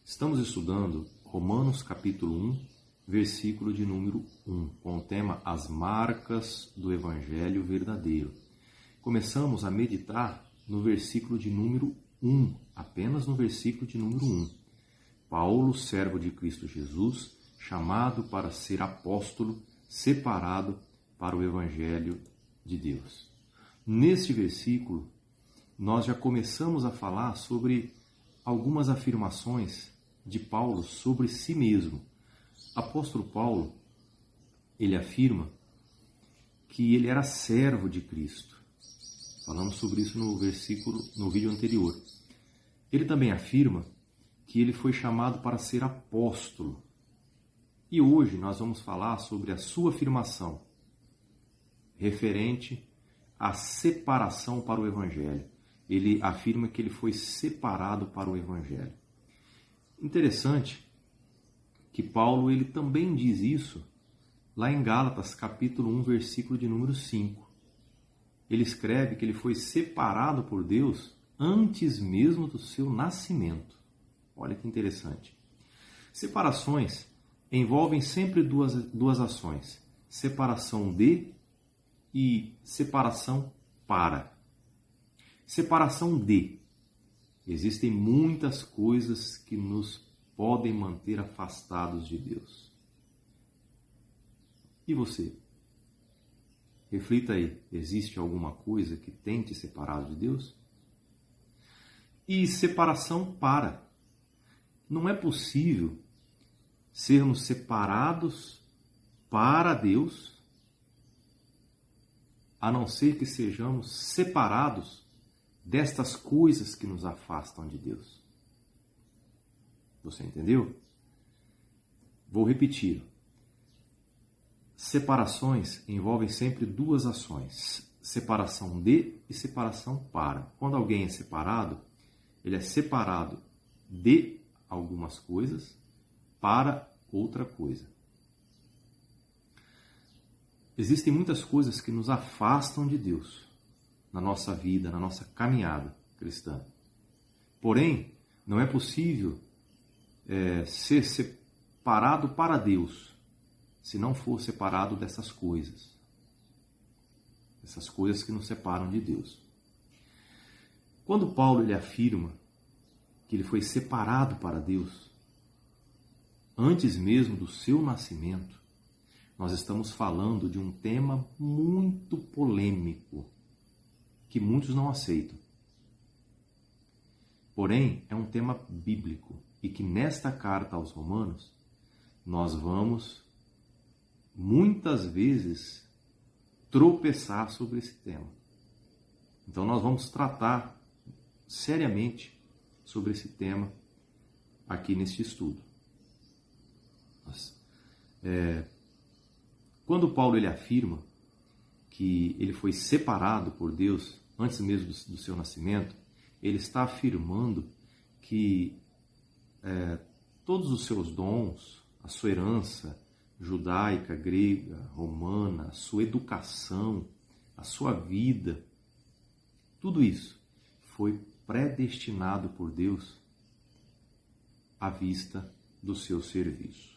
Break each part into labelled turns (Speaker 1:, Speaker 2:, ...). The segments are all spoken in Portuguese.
Speaker 1: Estamos estudando Romanos capítulo 1, versículo de número 1, com o tema As Marcas do Evangelho Verdadeiro. Começamos a meditar no versículo de número 1, apenas no versículo de número 1. Paulo, servo de Cristo Jesus, chamado para ser apóstolo, separado para o Evangelho de Deus. Neste versículo, nós já começamos a falar sobre algumas afirmações de Paulo sobre si mesmo. Apóstolo Paulo, ele afirma que ele era servo de Cristo. Falamos sobre isso no vídeo anterior. Ele também afirma que ele foi chamado para ser apóstolo. E hoje nós vamos falar sobre a sua afirmação referente à separação para o Evangelho. Ele afirma que ele foi separado para o Evangelho. Interessante que Paulo ele também diz isso lá em Gálatas, capítulo 1, versículo de número 5. Ele escreve que ele foi separado por Deus antes mesmo do seu nascimento. Olha que interessante. Separações envolvem sempre duas ações: separação de e separação para. Separação de. Existem muitas coisas que nos podem manter afastados de Deus. E você? Reflita aí, existe alguma coisa que tem te separado de Deus? E separação para. Não é possível sermos separados para Deus, a não ser que sejamos separados destas coisas que nos afastam de Deus. Você entendeu? Vou repetir. Separações envolvem sempre duas ações: separação de e separação para. Quando alguém é separado, ele é separado de algumas coisas para outra coisa. Existem muitas coisas que nos afastam de Deus na nossa vida, na nossa caminhada cristã. Porém, não é possível ser separado para Deus se não for separado dessas coisas. Essas coisas que nos separam de Deus. Quando Paulo ele afirma que ele foi separado para Deus antes mesmo do seu nascimento, nós estamos falando de um tema muito polêmico, que muitos não aceitam. Porém, é um tema bíblico e que nesta carta aos Romanos nós vamos muitas vezes tropeçar sobre esse tema. Então nós vamos tratar seriamente sobre esse tema aqui neste estudo. Quando Paulo ele afirma que ele foi separado por Deus antes mesmo do seu nascimento, ele está afirmando que todos os seus dons, a sua herança judaica, grega, romana, a sua educação, a sua vida, tudo isso foi predestinado por Deus à vista do seu serviço.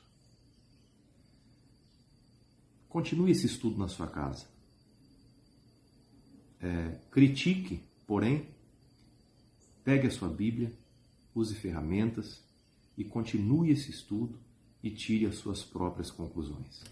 Speaker 1: Continue esse estudo na sua casa. Critique, porém, pegue a sua Bíblia, use ferramentas e continue esse estudo e tire as suas próprias conclusões.